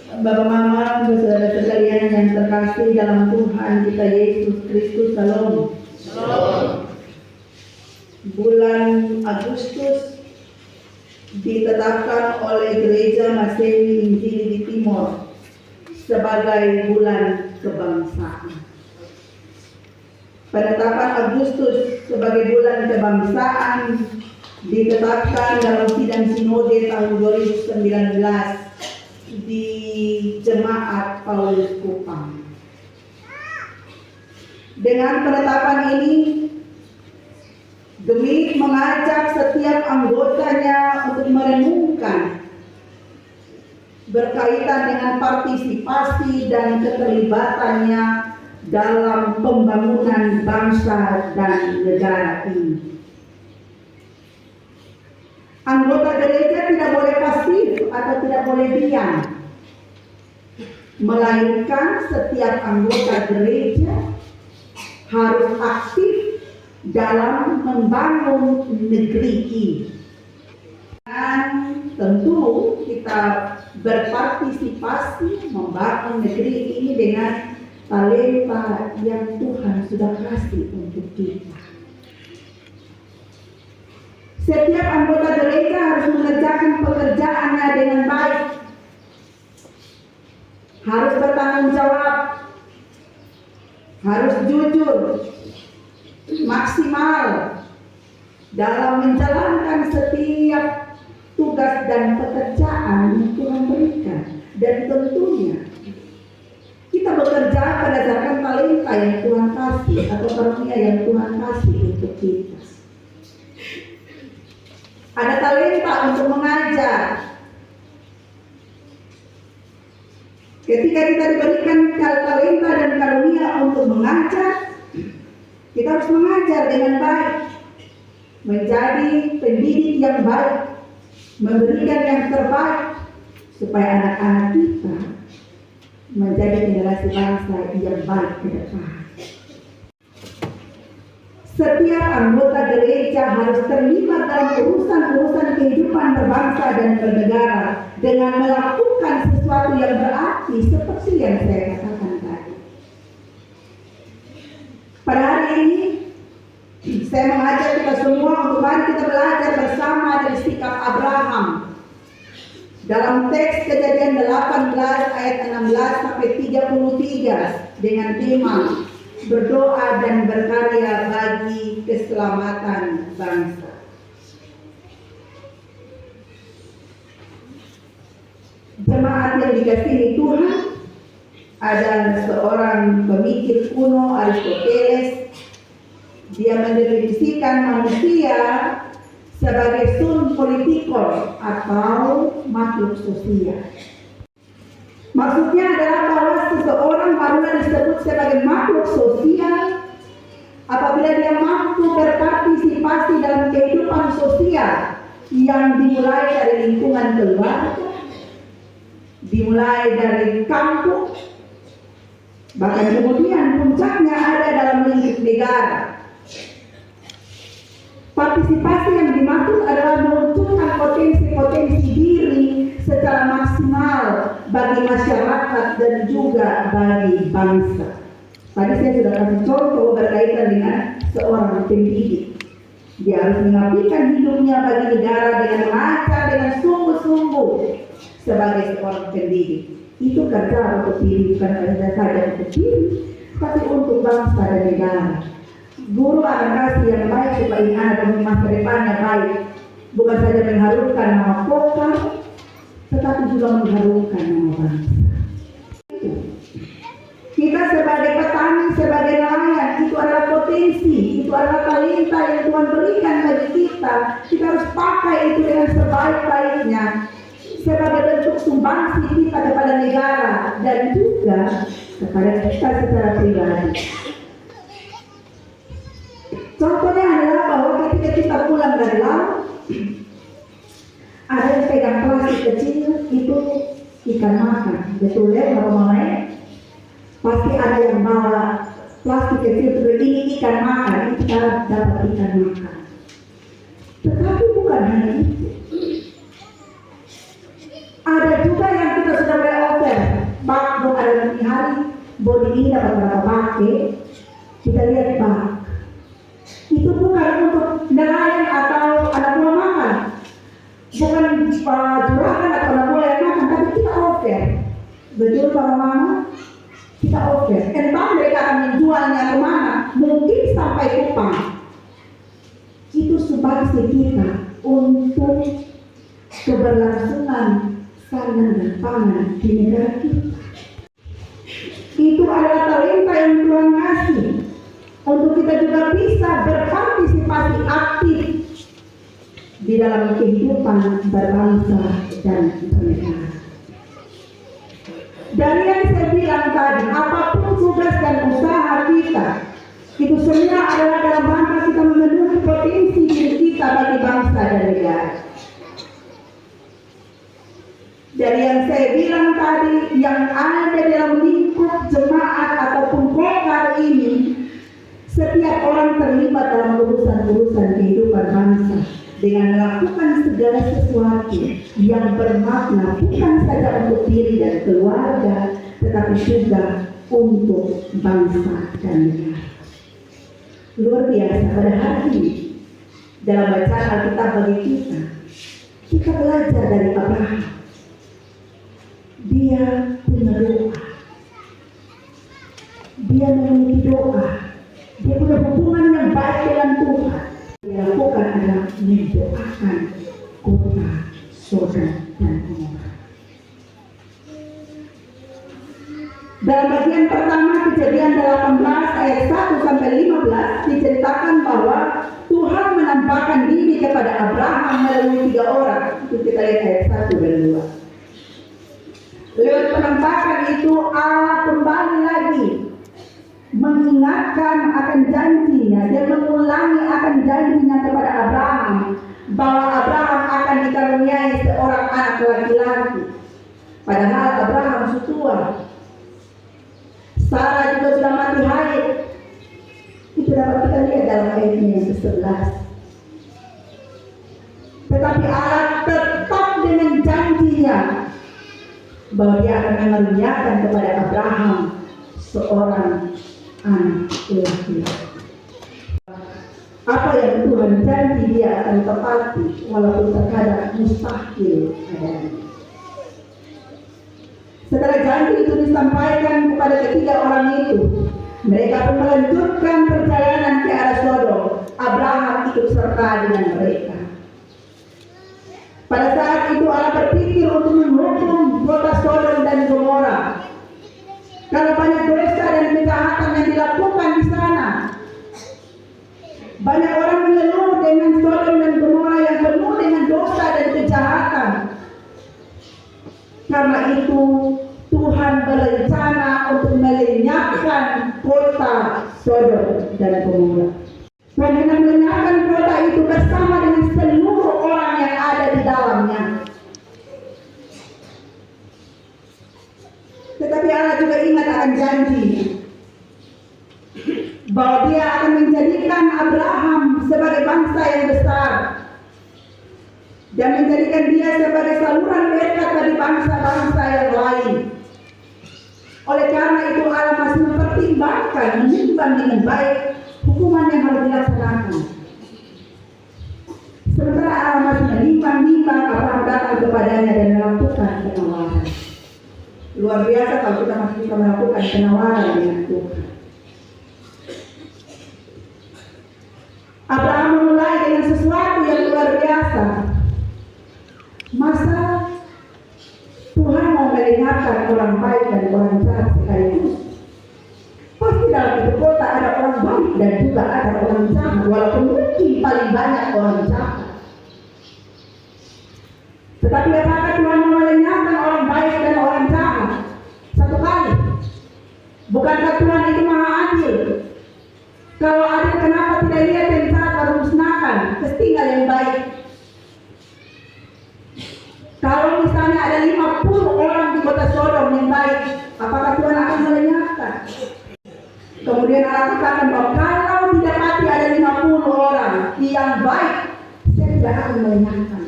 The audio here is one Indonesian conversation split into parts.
Bapak Mama, saudara sekalian yang terkasih dalam Tuhan kita Yesus Kristus, Shalom. Shalom. Bulan Agustus ditetapkan oleh Gereja Masehi Injili di Timor sebagai bulan kebangsaan. Penetapan Agustus sebagai bulan kebangsaan ditetapkan dalam sidang sinode tahun 2019 di Jemaat Paulus Kupang. Dengan penetapan ini, demi mengajak setiap anggotanya untuk merenungkan berkaitan dengan partisipasi dan keterlibatannya dalam pembangunan bangsa dan negara ini. Anggota gereja tidak boleh pasif atau tidak boleh diam, melainkan setiap anggota gereja harus aktif dalam membangun negeri ini. Dan tentu kita berpartisipasi membangun negeri ini dengan talenta yang Tuhan sudah kasih untuk kita. Setiap anggota gereja harus mengerjakan pekerjaannya dengan baik, harus bertanggung jawab, harus jujur, maksimal dalam menjalankan setiap tugas dan pekerjaan yang Tuhan berikan. Dan tentunya kita bekerja berdasarkan talenta yang Tuhan kasih atau karunia yang Tuhan kasih untuk kita. Ada talenta untuk mengajar. Ketika kita diberikan talenta dan karunia untuk mengajar, kita harus mengajar dengan baik, menjadi pendidik yang baik, memberikan yang terbaik supaya anak-anak kita menjadi generasi bangsa yang baik ke depan. Setiap anggota gereja harus terlibat dalam urusan-urusan kehidupan berbangsa dan bernegara dengan melakukan sesuatu yang berarti seperti yang saya katakan tadi. Pada hari ini saya mengajak kita semua untuk mari kita belajar bersama dari sikap Abraham dalam teks Kejadian 18 ayat 16 sampai 33 dengan tema berdoa dan berkarya bagi keselamatan bangsa. Jemaat yang dikasihi Tuhan, ada seorang pemikir kuno, Aristoteles. Dia mendefinisikan manusia sebagai sun politikos atau makhluk sosial. Maksudnya adalah bahwa seseorang barulah disebut sebagai makhluk sosial apabila dia mampu berpartisipasi dalam kehidupan sosial yang dimulai dari lingkungan keluarga, dimulai dari kampung, bahkan kemudian puncaknya ada dalam lingkup negara. Partisipasi yang dimaksud adalah menunjukkan potensi-potensi diri secara maksimal bagi masyarakat dan juga bagi bangsa. Tadi saya sudah kasih contoh berkaitan dengan seorang pendidik. Dia harus mengabdikan hidupnya bagi negara dengan mengajar dengan sungguh-sungguh sebagai seorang pendidik. Itu kerja untuk diri, bukan kerja saja untuk diri, tapi untuk bangsa dan negara. Guru akan kasih yang baik supaya anak demi masa depannya baik, bukan saja mengharumkan nama kota, tetapi juga mengharumkan nama bangsa. Kita sebagai petani, sebagai nelayan, itu adalah potensi, itu adalah talenta yang Tuhan berikan bagi kita. Kita harus pakai itu dengan sebaik-baiknya sebagai bentuk sumbangsi kita kepada negara dan juga kepada kita secara pribadi. Contohnya adalah bahwa ketika kita pulang dari laut, ada yang pegang plastik kecil, itu ikan makan. Betul ya Bapak Mama? Pasti ada yang bawa plastik kecil seperti ini ikan makan, ini kita dapat ikan makan. Tetapi bukan hanya itu. Ada juga yang kita sudah mulai offer body ini dapat berapa pakai, kita lihat Pak. Itu bukan untuk nelayan atau anak buah makan, bukan juragan atau anak buah yang makan, tapi kita offer. Betul Pak Mama? Kita offer. Entah mereka akan menjualnya kemana, mungkin sampai Kupang. Itu subsidi kita untuk keberlangsungan sarana dan pangan di negara kita. Itu adalah talenta yang Tuhan kasih untuk kita juga bisa berpartisipasi aktif di dalam kehidupan berbangsa dan bernegara. Dari yang saya bilang tadi, apapun tugas dan usaha kita, itu semua adalah dalam rangka kita memenuhi potensi diri kita bagi bangsa dan negara. Dari yang saya bilang tadi, yang ada dalam lingkup jemaat ataupun kokar ini, setiap orang terlibat dalam urusan-urusan kehidupan bangsa dengan melakukan segala sesuatu yang bermakna bukan saja untuk diri dan keluarga, tetapi juga untuk bangsa dan negara. Luar biasa pada hari ini dalam bacaan Alkitab bagi kita belajar dari Abraham. Dia punya doa, dia memiliki doa, dia punya hubungan yang baik dengan Tuhan. Dia lakukan adalah mendoakan kota Sodom dan Gomora. Dalam bagian pertama Kejadian 18 ayat 1 sampai 15 diceritakan bahwa Tuhan menampakkan diri kepada Abraham melalui 3 orang. Itu kita lihat ayat 1 dan 2. Lewat penampakan itu Allah kembali lagi mengingatkan akan janjinya. Dia mengulangi akan janjinya kepada Abraham bahwa Abraham akan dikaruniai seorang anak laki-laki. Padahal Abraham sudah tua. Sarah juga sudah mati haid. Itu dapat kita lihat dalam ayatnya yang ke-11. Tetapi Allah tetap dengan janjinya bahwa dia akan mengaruniakan kepada Abraham seorang anak laki-laki. Apa yang Tuhan janji dia akan tepati walaupun terkadang mustahil adanya. Setelah janji itu disampaikan kepada ketiga orang itu, mereka pun melanjutkan perjalanan ke arah Sodom. Abraham ikut serta dengan mereka. Pada saat itu Allah berpikir untuk menghukum kota Sodom dan Gomora karena banyak dosa dan kejahatan yang dilakukan di sana. Banyak orang mengeluh dengan Sodom dan Gomora yang penuh dengan dosa dan kejahatan. Karena itu Tuhan berencana untuk melenyapkan kota Sodom dan Gomora. Tuhan hendak melenyapkan kota itu bersama dengan seluruh orang yang ada di dalamnya. Tetapi Allah juga ingat akan janjinya bahwa dia akan menjadikan Abraham sebagai bangsa yang besar dan menjadikan dia sebagai saluran berkat bagi bangsa-bangsa yang lain. Oleh karena itu Allah masih mempertimbangkan, menimbang dengan baik hukuman yang harus dilaksanakan. Sementara Allah masih menimbang-nimbang Abraham datang kepadanya dan melakukan penawaran. Luar biasa kalau kita masih bisa melakukan penawaran dengan Tuhan. Abraham memulai dengan sesuatu yang luar biasa. Masa Tuhan mau melihatkan orang baik dan orang jahat sekaligus? Pasti dalam itu kota ada orang baik dan juga ada orang jahat, walaupun mungkin paling banyak orang jahat. Tetapi apakah Tuhan mau melenyapkan orang baik dan orang jahat satu kali? Bukankah Tuhan itu maha adil? Kalau adil, kenapa tidak lihat yang jahat baru musnahkan, tinggal yang baik? Kalau misalnya ada 50 orang di kota Sodom yang baik, apakah Tuhan akan melenyapkan? Kemudian Allah katakan bahwa kalau didapati ada 50 orang yang baik, saya tidak akan melenyapkan.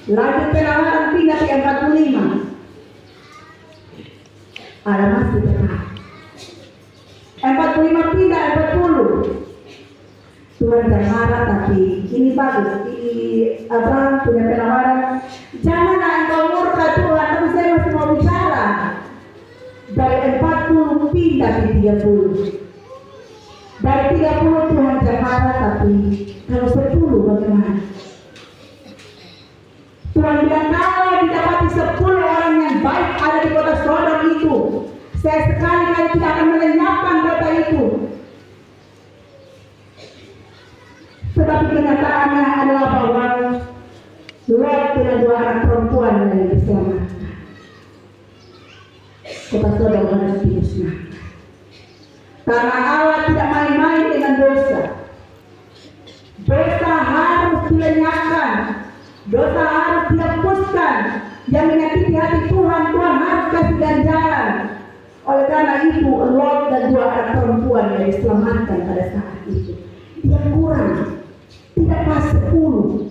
Lanjut penawaran pindah ke 45. ada masih tetap. 45 pindah 40. Tuhan tak marah, tapi ini bagus. Ini Abraham punya penawaran. Janganlah engkau murka Tuhan, tapi saya masih mau bicara. Dari 40 pindah ke 30. Dari 30 Tuhan tak marah, tapi kalau 10 bagaimana? Tuhan bilang kalau didapati 10 orang yang baik ada di kota Sodom itu, saya sekali-kali tidak akan melenyapkan kota itu. Tetapi kenyataannya adalah bahwa Lot dengan 2 anak perempuan yang diselamatkan. Kota Sodom harus dimusnahkan. Karena Allah tidak main-main dengan dosa. Dosa harus dilenyapkan. Dosa harus dihapuskan. Yang menyakiti hati Tuhan, Tuhan harus kasih ganjaran. Oleh karena itu, Lot dan 2 anak perempuan yang diselamatkan pada saat itu, dia kurang, tidak pas 10.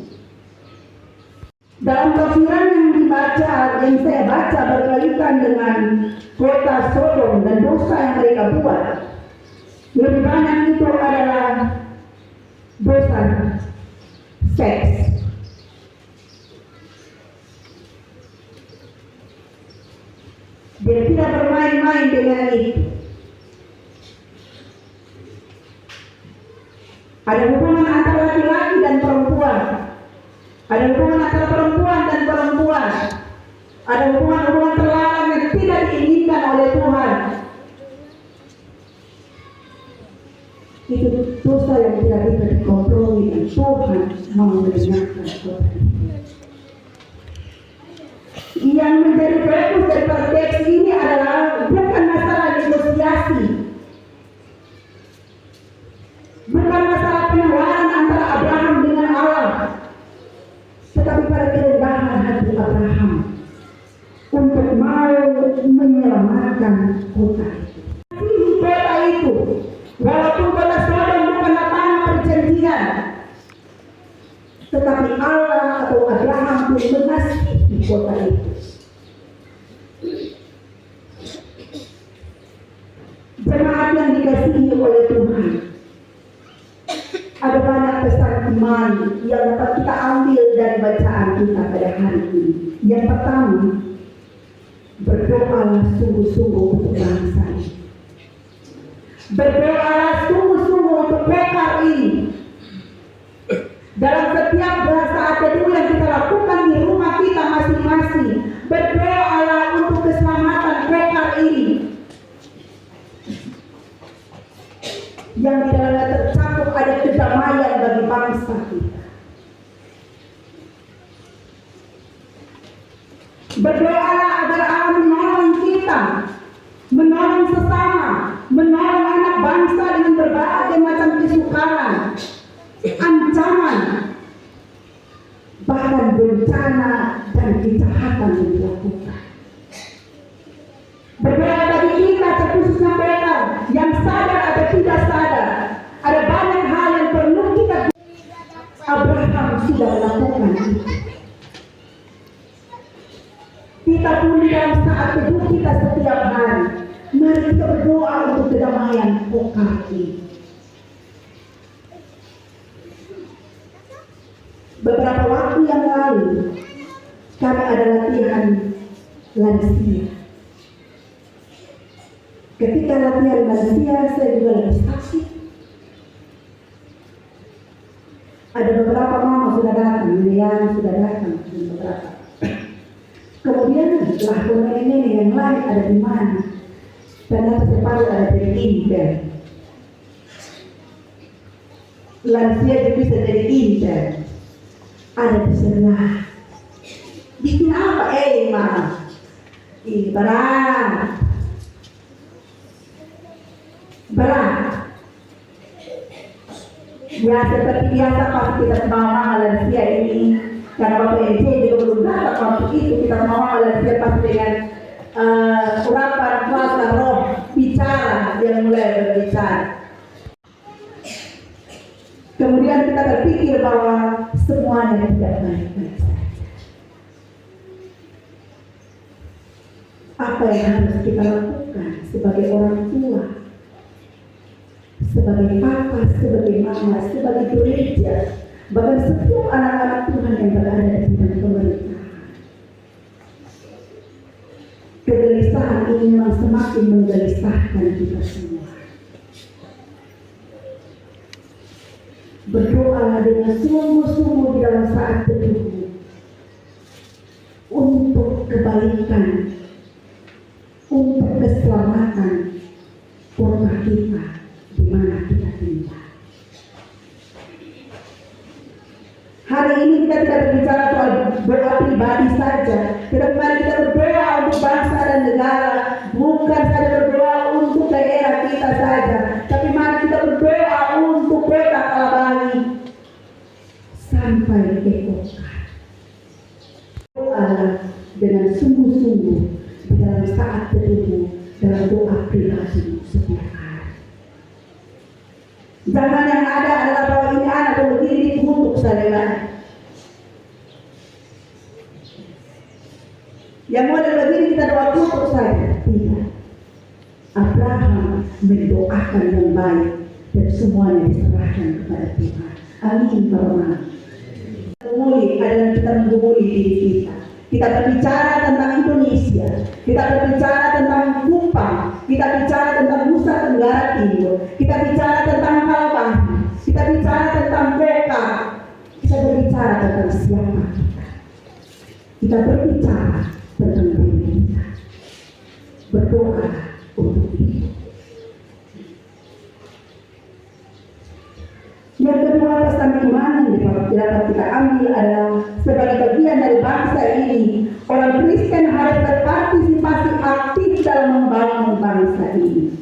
Dalam tafsiran yang saya baca berkaitan dengan kota Sodom dan dosa yang mereka buat, lebih banyak itu adalah dosa seks. Dia tidak bermain-main dengan itu. Ada hubungan antara laki-laki dan perempuan. Ada hubungan antara perempuan dan perempuan. Ada hubungan-hubungan terlarang yang tidak diinginkan oleh Tuhan. Itu dosa yang tidak bisa dikompromi, dan Tuhan mau mendengarkan dosa itu. Yang menjadi fokus dari teks ini adalah bukan masalah negosiasi, bukan masalah penawaran antara Abraham dengan Allah, tetapi pada kerendahan hati Abraham untuk mau menyelamatkan kota itu. Kota itu, walaupun kota Sodom bukanlah tanah perjanjian, tetapi Allah atau Abraham pun mengasihi kota itu. Jemaat yang dikasihi oleh Tuhan, ada banyak pesan iman yang dapat kita ambil dari bacaan kita pada hari ini. Yang pertama, berdoalah sungguh-sungguh untuk bangsa ini. Berdoalah sungguh-sungguh untuk PKR ini. Dalam setiap saat teduh yang kita lakukan di rumah kita masing-masing, berdoalah untuk keselamatan PKR ini. Yang di dalamnya tercakup ada kedamaian bagi bangsa kita. Berdoalah agar Allah menolong kita, menolong sesama, menolong anak bangsa dengan berbagai macam kesukaran, ancaman, bahkan bencana dan kejahatan yang dilakukan. Berdoa bagi kita, khususnya mereka yang sadar atau tidak sadar, ada banyak hal yang perlu kita. Abraham sudah melakukan itu. Kita pun dalam saat teduh kita setiap hari, mari kita berdoa untuk kedamaian kota ini. Beberapa waktu yang lalu, kami ada latihan lansia. Ketika latihan lansia, saya juga lagi sakit. Ada beberapa mama sudah datang, yang sudah datang, beberapa. Kemudian setelah nenek yang lain ada di mana? Ternyata separuh ada di Inter. Lansia juga bisa jadi Inter. Ada di sebelah. Bikin apa? Ma, ini berat. Ya seperti biasa pas kita mau lansia ini, karena waktu EJ juga belum datang waktu itu kita mau lansia pas dengan urapan kuasa roh bicara, dia mulai berbicara. Kemudian kita berpikir bahwa semuanya tidak baik-baik saja. apa yang harus kita lakukan sebagai orang tua, sebagai papa, sebagai mama, sebagai gereja, bahkan setiap anak-anak Tuhan yang berada di bidang pemerintahan. Kegelisahan ini memang semakin menggelisahkan kita semua. Berdoalah dengan sungguh-sungguh di dalam saat teduhmu untuk kebaikan, untuk keselamatan kota kita di mana kita tinggal. Hari ini kita tidak berbicara soal doa pribadi saja, tetapi mari kita berdoa untuk bangsa dan negara, bukan saja berdoa untuk daerah kita saja, tapi mari kita berdoa untuk kota Kalabari sampai ke kota. Doalah dengan sungguh-sungguh di dalam saat teduhmu, dalam doa pribadi setiap hari. Jangan yang ada adalah bahwa ini anak begini dikutuk saja. Yang model begini kita doa kutuk saja. Tidak. Abraham mendoakan yang baik dan semuanya diserahkan kepada Tuhan. Amin. Menggumuli adalah kita menggumuli diri kita. Kita berbicara tentang Indonesia, kita berbicara tentang Kupang, kita bicara tentang Nusa Tenggara Timur, kita bicara tentang Kalabari, kita bicara tentang Beka, kita berbicara tentang siapa kita. Kita berbicara tentang diri kita. Berdoa untuk itu. Yang kedua, pesan iman yang dapat kita ambil adalah sebagai bagian dari bangsa ini, orang Kristen harus berpartisipasi aktif dalam membangun bangsa ini.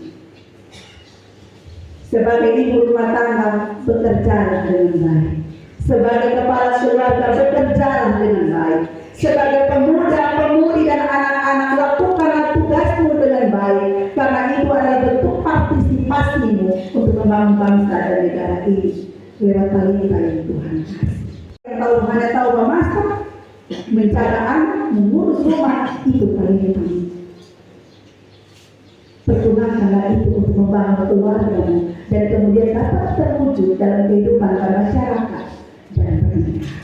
Sebagai ibu rumah tangga, bekerja dengan baik. Sebagai kepala keluarga, bekerja dengan baik. Sebagai pemuda-pemudi dan anak-anak, lakukanlah tugasmu dengan baik, karena itu adalah bentuk partisipasimu untuk membangun bangsa dan negara ini lewat talenta yang Tuhan kasih. Yang tahu hanya tahu memasak, menjaga anak, mengurus rumah, itu talentamu. Pergunakanlah itu untuk membangun keluargamu dan kemudian dapat terwujud dalam kehidupan masyarakat dan bernegara.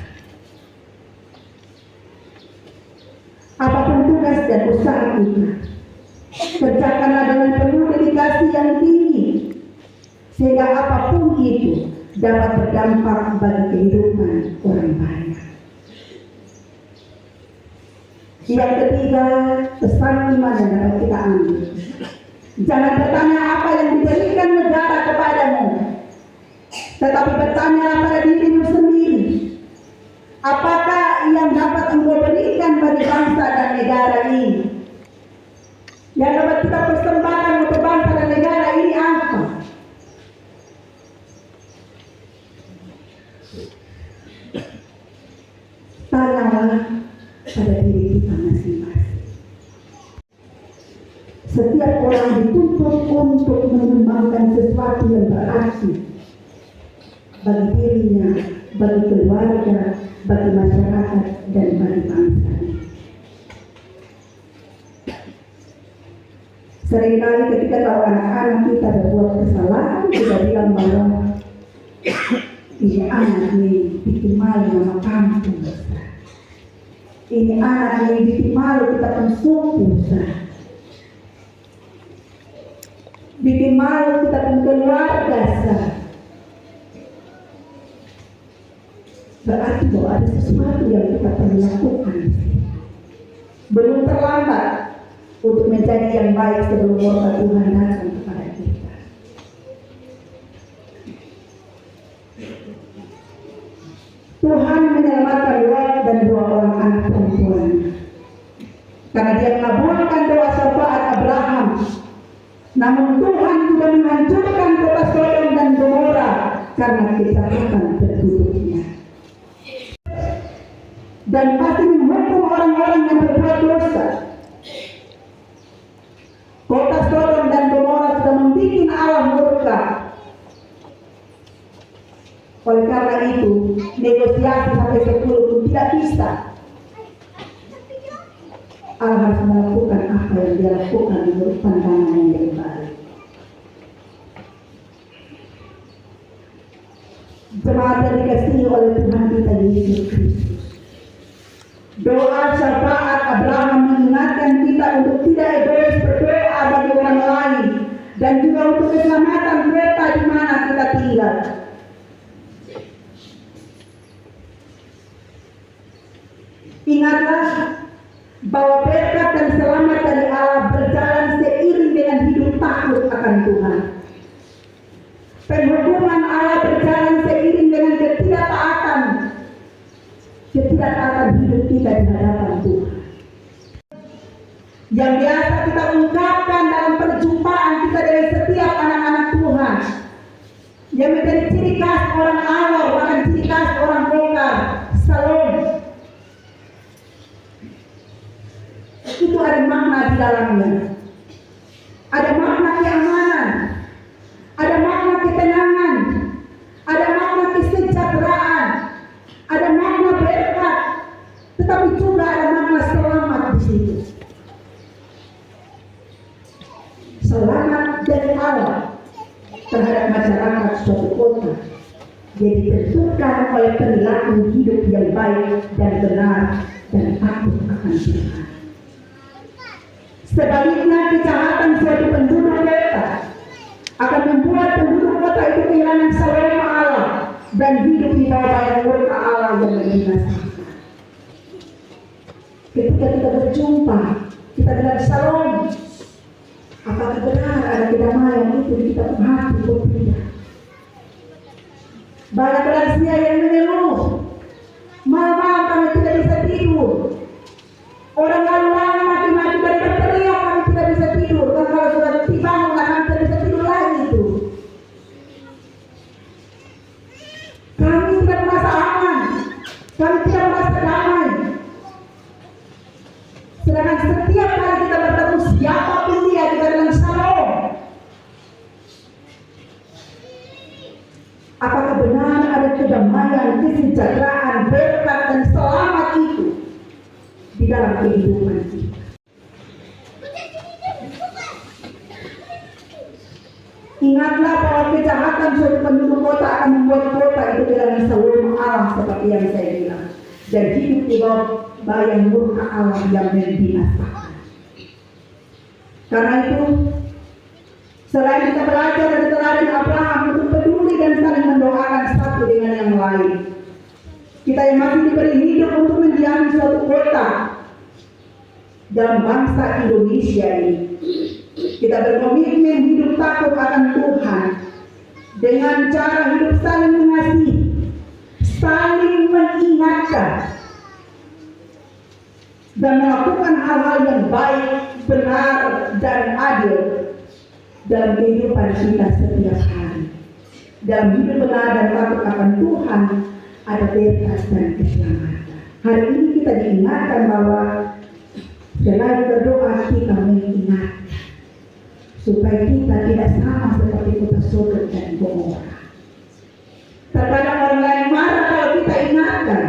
Apapun tugas dan usaha kita, kerjakanlah dengan penuh dedikasi yang tinggi, sehingga apapun itu dapat berdampak bagi kehidupan orang banyak. Yang ketiga, pesan iman yang dapat kita ambil. Jangan bertanya apa yang diberikan negara kepadamu, tetapi bertanya pada dirimu sendiri. Apakah yang dapat engkau berikan bagi bangsa dan negara ini? Yang dapat kita persembahkan untuk bangsa dan negara ini apa? Tanyalah pada diri kita masing-masing. Setiap orang dituntut untuk mengembangkan sesuatu yang berarti bagi dirinya, bagi keluarga, bagi masyarakat, dan bagi bangsa. Seringkali ketika tahu anak-anak kita berbuat kesalahan, kita bilang bahwa ini anak ini bikin malu nama kampung. Ini anak ini bikin malu kita pun suku. Bikin malu kita pun keluarga. Berarti bahwa ada sesuatu yang kita perlu lakukan. Belum terlambat untuk menjadi yang baik sebelum murka Tuhan datang kepada kita. Tuhan menyelamatkan Lot dan dua orang anak perempuan, karena dia mengabulkan doa syafaat Abraham. Namun Tuhan sudah menghancurkan kota Sodom dan Gomora karena kejahatan penduduknya, dan pasti menghukum orang-orang yang berbuat dosa. Kota Sodom dan Gomora sudah membuat Allah murka. Oleh karena itu, negosiasi sampai 10 pun tidak bisa. Allah harus melakukan apa yang dia lakukan menurut pandangan yang baik. Jemaat yang dikasihi oleh Tuhan kita Yesus Kristus, doa syafaat Abraham mengingatkan kita untuk tidak egois berdoa bagi orang lain dan juga untuk keselamatan kota di mana kita tinggal. Ingatlah bahwa berkat dan selamat dari Allah berjalan seiring dengan hidup takut akan Tuhan. Penghukuman Allah berjalan seiring dengan ketidaktaatan hidup kita di hadapan Tuhan. Yang biasa kita ungkapkan dalam perjumpaan kita dengan setiap anak-anak Tuhan, yang menjadi ciri khas orang awal, bahkan ciri khas orang lokal, Salom. Itu ada makna di dalamnya. Ada makna keamanan, ada makna ketenangan, ada makna kesejahteraan, ada makna berkat, tetapi juga ada makna selamat di situ. Selamat dari Allah terhadap masyarakat suatu kota, jadi ditentukan oleh perilaku hidup yang baik dan benar dan takut akan Tuhan. Sebaliknya, kejahatan suatu penduduk kota akan membuat penduduk kota itu kehilangan shalom Allah dan hidup di bawah bayang murka Allah yang membinasakan. Ketika kita berjumpa, kita bilang shalom, apakah benar ada kedamaian itu di kita hati atau tidak? Banyak lansia yang mengeluh, malam-malam kami tidak bisa tidur. Orang lalu-lalu mati-mati dari berteriak, kami tidak bisa tidur. Dan kalau sudah dibangun, kami tidak bisa tidur lagi itu. Kami tidak merasa aman, kami tidak merasa damai. Sedangkan setiap kali kita bertemu siapapun dia, kita bilang shalom. Apakah benar ada kedamaian, kesejahteraan, berkat dan selamat itu di dalam kehidupan kita? Ingatlah bahwa kejahatan suatu penduduk kota akan membuat kota itu kehilangan shalom Allah seperti yang saya bilang, dan hidup di bawah bayang murka Allah yang membinasakan. Karena itu, selain kita belajar dari teladan Abraham untuk peduli dan saling mendoakan satu dengan yang lain, kita yang masih diberi hidup untuk mendiami suatu kota dalam bangsa Indonesia ini, kita berkomitmen hidup takut akan Tuhan dengan cara hidup saling mengasihi, saling mengingatkan, dan melakukan hal-hal yang baik, benar, dan adil dalam kehidupan kita setiap hari. Dalam hidup benar dan takut akan Tuhan ada berkat dan keselamatan. Hari ini kita diingatkan bahwa selain berdoa kita mengingat supaya kita tidak sama seperti kota Sodom dan Gomora. Terkadang orang lain marah kalau kita ingatkan,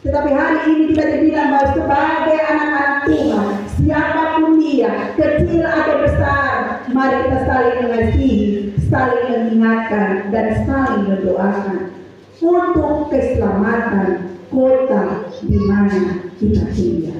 tetapi hari ini kita dibilang bahwa sebagai anak-anak Tuhan, siapapun dia, kecil atau besar, mari kita saling mengasihi, saling mengingatkan, dan saling mendoakan untuk keselamatan kota di mana kita tinggal.